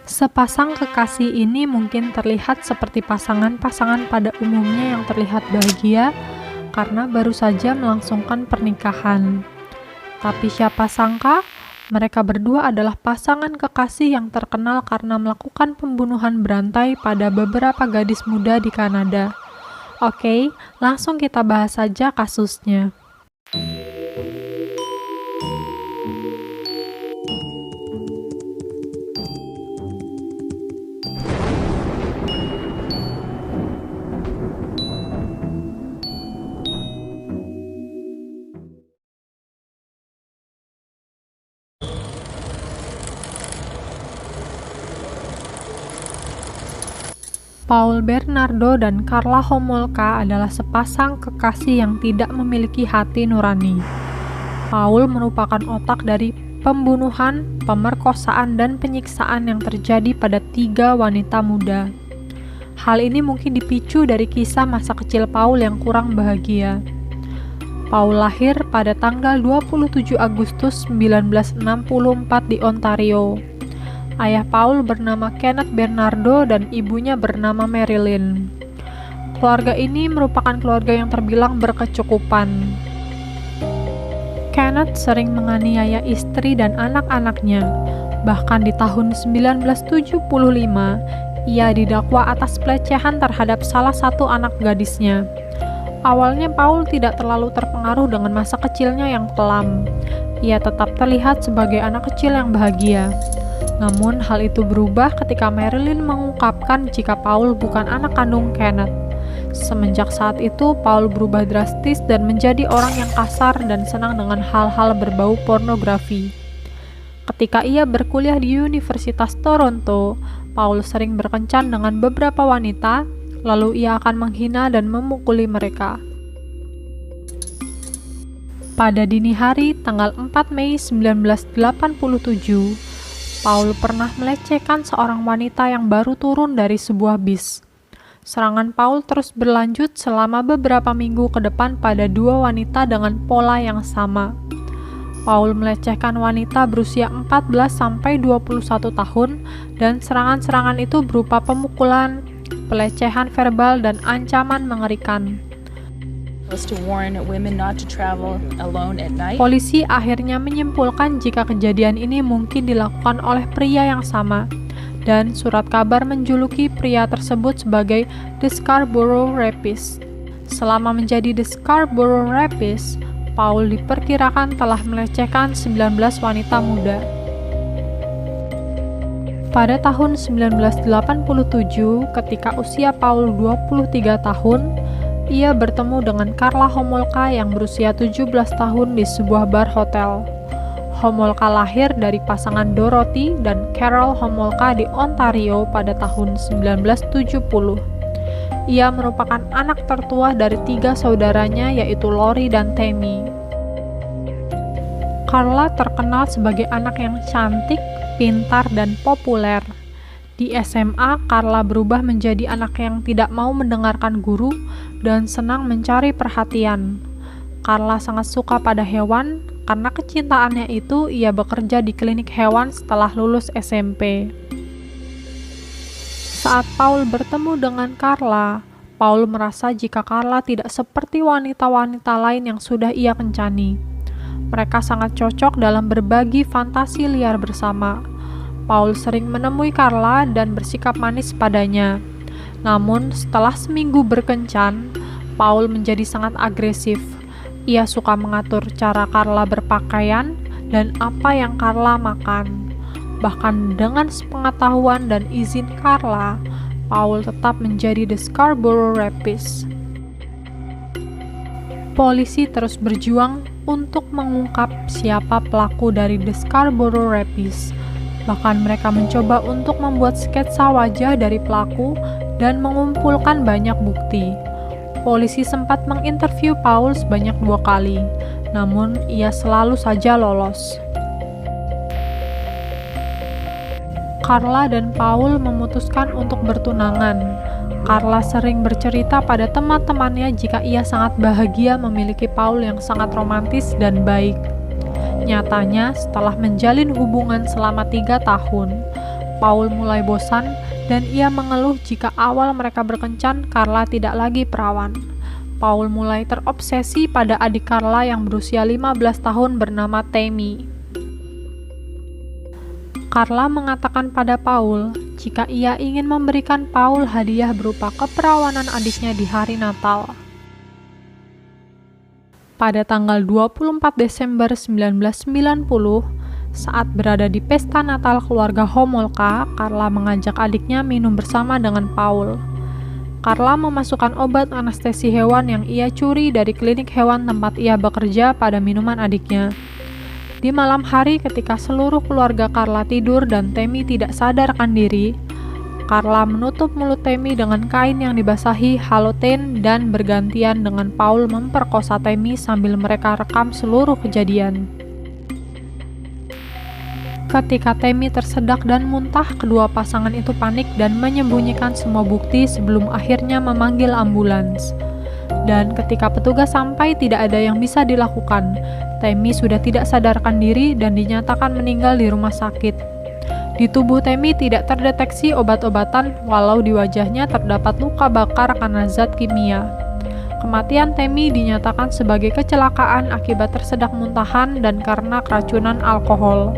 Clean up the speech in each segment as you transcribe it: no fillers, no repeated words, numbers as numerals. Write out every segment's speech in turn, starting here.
Sepasang kekasih ini mungkin terlihat seperti pasangan-pasangan pada umumnya yang terlihat bahagia karena baru saja melangsungkan pernikahan. Tapi siapa sangka, mereka berdua adalah pasangan kekasih yang terkenal karena melakukan pembunuhan berantai pada beberapa gadis muda di Kanada. Oke, langsung kita bahas saja kasusnya. Paul Bernardo dan Karla Homolka adalah sepasang kekasih yang tidak memiliki hati nurani. Paul merupakan otak dari pembunuhan, pemerkosaan, dan penyiksaan yang terjadi pada 3 wanita muda. Hal ini mungkin dipicu dari kisah masa kecil Paul yang kurang bahagia. Paul lahir pada tanggal 27 Agustus 1964 di Ontario. Ayah Paul bernama Kenneth Bernardo dan ibunya bernama Marilyn. Keluarga ini merupakan keluarga yang terbilang berkecukupan. Kenneth sering menganiaya istri dan anak-anaknya. Bahkan di tahun 1975, ia didakwa atas pelecehan terhadap salah satu anak gadisnya. Awalnya Paul tidak terlalu terpengaruh dengan masa kecilnya yang kelam. Ia tetap terlihat sebagai anak kecil yang bahagia. Namun hal itu berubah ketika Marilyn mengungkapkan jika Paul bukan anak kandung Kenneth. Semenjak saat itu, Paul berubah drastis dan menjadi orang yang kasar dan senang dengan hal-hal berbau pornografi. Ketika ia berkuliah di Universitas Toronto, Paul sering berkencan dengan beberapa wanita, lalu ia akan menghina dan memukuli mereka. Pada dini hari, tanggal 4 Mei 1987, Paul pernah melecehkan seorang wanita yang baru turun dari sebuah bis. Serangan Paul terus berlanjut selama beberapa minggu ke depan pada 2 wanita dengan pola yang sama. Paul melecehkan wanita berusia 14-21 tahun dan serangan-serangan itu berupa pemukulan, pelecehan verbal, dan ancaman mengerikan. Polisi akhirnya menyimpulkan jika kejadian ini mungkin dilakukan oleh pria yang sama, dan surat kabar menjuluki pria tersebut sebagai The Scarborough Rapist. Selama menjadi The Scarborough Rapist, Paul diperkirakan telah melecehkan 19 wanita muda. Pada tahun 1987, ketika usia Paul 23 tahun, ia bertemu dengan Karla Homolka yang berusia 17 tahun di sebuah bar hotel. Homolka lahir dari pasangan Dorothy dan Carol Homolka di Ontario pada tahun 1970. Ia merupakan anak tertua dari 3 saudaranya yaitu Lori dan Tammy. Karla terkenal sebagai anak yang cantik, pintar, dan populer. Di SMA, Karla berubah menjadi anak yang tidak mau mendengarkan guru dan senang mencari perhatian. Karla sangat suka pada hewan, karena kecintaannya itu ia bekerja di klinik hewan setelah lulus SMP. Saat Paul bertemu dengan Karla, Paul merasa jika Karla tidak seperti wanita-wanita lain yang sudah ia kencani. Mereka sangat cocok dalam berbagi fantasi liar bersama. Paul sering menemui Karla dan bersikap manis padanya. Namun, setelah seminggu berkencan, Paul menjadi sangat agresif. Ia suka mengatur cara Karla berpakaian dan apa yang Karla makan. Bahkan dengan sepengetahuan dan izin Karla, Paul tetap menjadi The Scarborough Rapist. Polisi terus berjuang untuk mengungkap siapa pelaku dari The Scarborough Rapist. Bahkan mereka mencoba untuk membuat sketsa wajah dari pelaku dan mengumpulkan banyak bukti. Polisi sempat menginterview Paul sebanyak 2 kali, namun ia selalu saja lolos. Karla dan Paul memutuskan untuk bertunangan. Karla sering bercerita pada teman-temannya jika ia sangat bahagia memiliki Paul yang sangat romantis dan baik. Nyatanya, setelah menjalin hubungan selama 3 tahun, Paul mulai bosan dan ia mengeluh jika awal mereka berkencan, Carla tidak lagi perawan. Paul mulai terobsesi pada adik Carla yang berusia 15 tahun bernama Tammy. Carla mengatakan pada Paul jika ia ingin memberikan Paul hadiah berupa keperawanan adiknya di hari Natal. Pada tanggal 24 Desember 1990, saat berada di pesta Natal keluarga Homolka, Carla mengajak adiknya minum bersama dengan Paul. Carla memasukkan obat anestesi hewan yang ia curi dari klinik hewan tempat ia bekerja pada minuman adiknya. Di malam hari ketika seluruh keluarga Carla tidur dan Tammy tidak sadarkan diri, Carla menutup mulut Tammy dengan kain yang dibasahi halothane dan bergantian dengan Paul memperkosa Tammy sambil mereka rekam seluruh kejadian. Ketika Tammy tersedak dan muntah, kedua pasangan itu panik dan menyembunyikan semua bukti sebelum akhirnya memanggil ambulans. Dan ketika petugas sampai, tidak ada yang bisa dilakukan. Tammy sudah tidak sadarkan diri dan dinyatakan meninggal di rumah sakit. Di tubuh Tammy tidak terdeteksi obat-obatan, walau di wajahnya terdapat luka bakar karena zat kimia. Kematian Tammy dinyatakan sebagai kecelakaan akibat tersedak muntahan dan karena keracunan alkohol.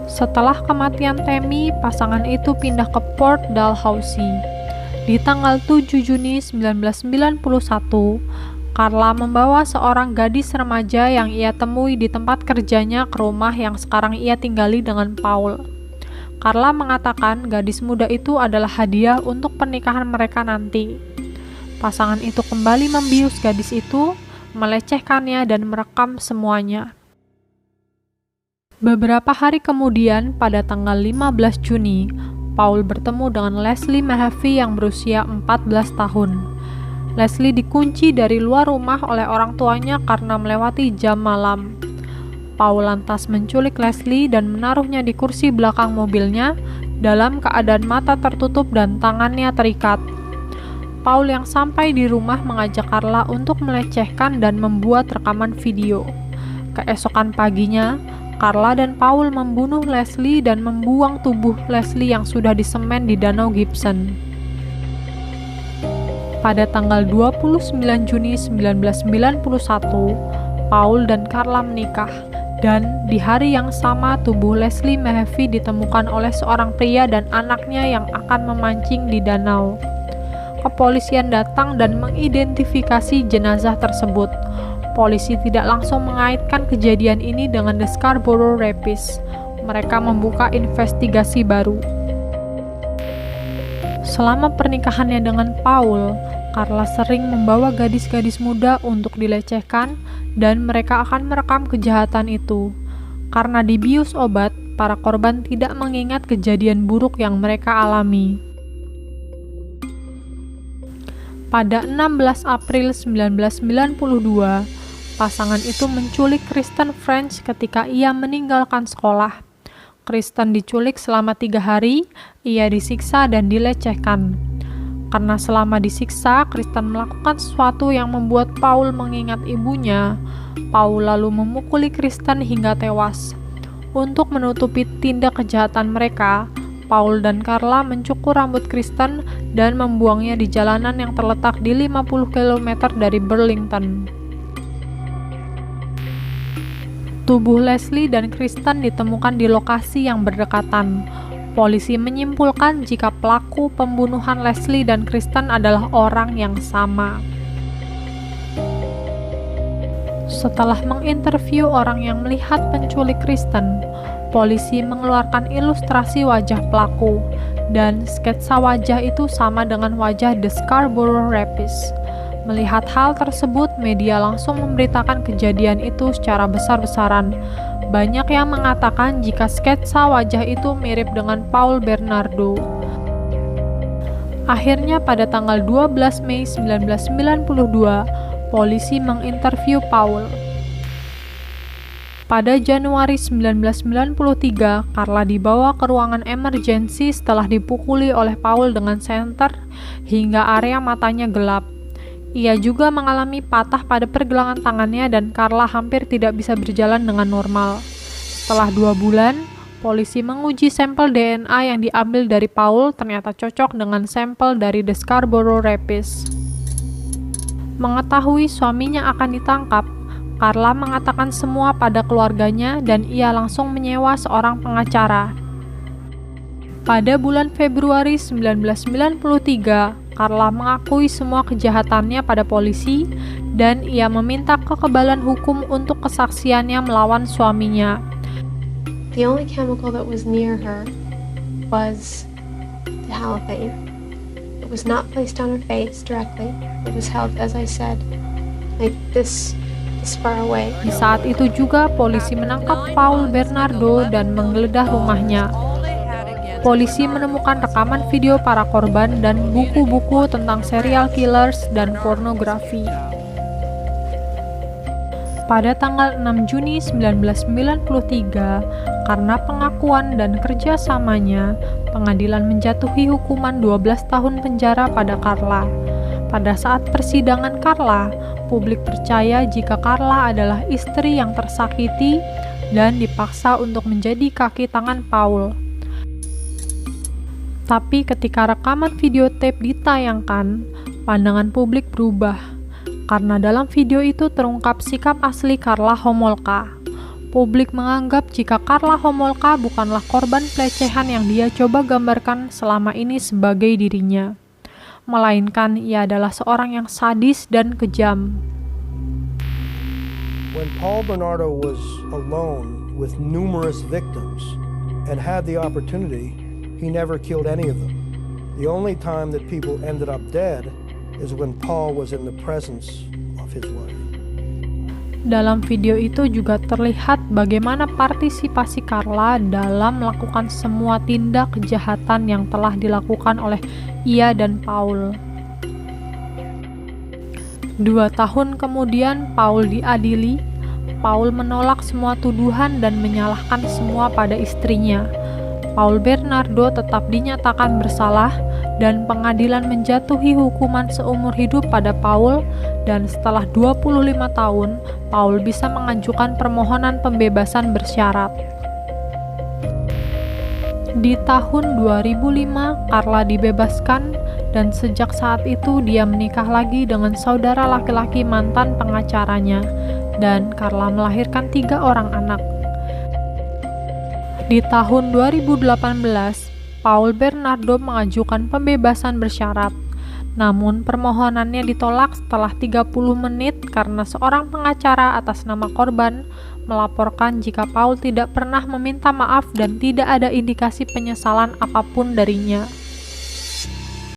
Setelah kematian Tammy, pasangan itu pindah ke Port Dalhousie. Di tanggal 7 Juni 1991, Carla membawa seorang gadis remaja yang ia temui di tempat kerjanya ke rumah yang sekarang ia tinggali dengan Paul. Carla mengatakan gadis muda itu adalah hadiah untuk pernikahan mereka nanti. Pasangan itu kembali membius gadis itu, melecehkannya dan merekam semuanya. Beberapa hari kemudian, pada tanggal 15 Juni, Paul bertemu dengan Leslie Mahaffey yang berusia 14 tahun. Leslie dikunci dari luar rumah oleh orang tuanya karena melewati jam malam. Paul lantas menculik Leslie dan menaruhnya di kursi belakang mobilnya dalam keadaan mata tertutup dan tangannya terikat. Paul yang sampai di rumah mengajak Carla untuk melecehkan dan membuat rekaman video. Keesokan paginya, Carla dan Paul membunuh Leslie dan membuang tubuh Leslie yang sudah disemen di Danau Gibson. Pada tanggal 29 Juni 1991, Paul dan Carla menikah, dan di hari yang sama tubuh Leslie Mahaffey ditemukan oleh seorang pria dan anaknya yang akan memancing di danau. Kepolisian datang dan mengidentifikasi jenazah tersebut. Polisi tidak langsung mengaitkan kejadian ini dengan The Scarborough Rapids. Mereka membuka investigasi baru. Selama pernikahannya dengan Paul, Carla sering membawa gadis-gadis muda untuk dilecehkan dan mereka akan merekam kejahatan itu. Karena dibius obat, para korban tidak mengingat kejadian buruk yang mereka alami. Pada 16 April 1992, pasangan itu menculik Kristen French ketika ia meninggalkan sekolah. Kristen diculik selama 3 hari, ia disiksa dan dilecehkan. Karena selama disiksa, Kristen melakukan sesuatu yang membuat Paul mengingat ibunya. Paul lalu memukuli Kristen hingga tewas. Untuk menutupi tindak kejahatan mereka, Paul dan Carla mencukur rambut Kristen dan membuangnya di jalanan yang terletak di 50 km dari Burlington. Tubuh Leslie dan Kristen ditemukan di lokasi yang berdekatan. Polisi menyimpulkan jika pelaku pembunuhan Leslie dan Kristen adalah orang yang sama. Setelah menginterview orang yang melihat penculik Kristen, polisi mengeluarkan ilustrasi wajah pelaku, dan sketsa wajah itu sama dengan wajah The Scarborough Rapids. Melihat hal tersebut, media langsung memberitakan kejadian itu secara besar-besaran. Banyak yang mengatakan jika sketsa wajah itu mirip dengan Paul Bernardo. Akhirnya pada tanggal 12 Mei 1992, polisi menginterview Paul. Pada Januari 1993, Carla dibawa ke ruangan emergensi setelah dipukuli oleh Paul dengan senter hingga area matanya gelap. Ia juga mengalami patah pada pergelangan tangannya dan Carla hampir tidak bisa berjalan dengan normal. Setelah 2 bulan, polisi menguji sampel DNA yang diambil dari Paul ternyata cocok dengan sampel dari The Scarborough Rapids. Mengetahui suaminya akan ditangkap, Carla mengatakan semua pada keluarganya dan ia langsung menyewa seorang pengacara. Pada bulan Februari 1993, Carla mengakui semua kejahatannya pada polisi dan ia meminta kekebalan hukum untuk kesaksiannya melawan suaminya. The only chemical that was near her was the halophane. It was not placed on her face directly. It was held, as I said, like this far away. Di saat itu juga polisi menangkap Paul Bernardo dan menggeledah rumahnya. Polisi menemukan rekaman video para korban dan buku-buku tentang serial killers dan pornografi. Pada tanggal 6 Juni 1993, karena pengakuan dan kerjasamanya, pengadilan menjatuhi hukuman 12 tahun penjara pada Carla. Pada saat persidangan Carla, publik percaya jika Carla adalah istri yang tersakiti dan dipaksa untuk menjadi kaki tangan Paul. Tapi ketika rekaman videotape ditayangkan, pandangan publik berubah, karena dalam video itu terungkap sikap asli Carla Homolka. Publik menganggap jika Carla Homolka bukanlah korban pelecehan yang dia coba gambarkan selama ini sebagai dirinya, melainkan ia adalah seorang yang sadis dan kejam. When Paul Bernardo was alone with numerous victims and had the opportunity, he never killed any of them. The only time that people ended up dead is when Paul was in the presence of his wife. Dalam video itu juga terlihat bagaimana partisipasi Carla dalam melakukan semua tindak kejahatan yang telah dilakukan oleh ia dan Paul. 2 tahun kemudian Paul diadili. Paul menolak semua tuduhan dan menyalahkan semua pada istrinya. Paul Bernardo tetap dinyatakan bersalah dan pengadilan menjatuhi hukuman seumur hidup pada Paul, dan setelah 25 tahun, Paul bisa mengajukan permohonan pembebasan bersyarat. Di tahun 2005, Carla dibebaskan dan sejak saat itu dia menikah lagi dengan saudara laki-laki mantan pengacaranya, dan Carla melahirkan 3 orang anak. Di tahun 2018, Paul Bernardo mengajukan pembebasan bersyarat. Namun permohonannya ditolak setelah 30 menit karena seorang pengacara atas nama korban melaporkan jika Paul tidak pernah meminta maaf dan tidak ada indikasi penyesalan apapun darinya.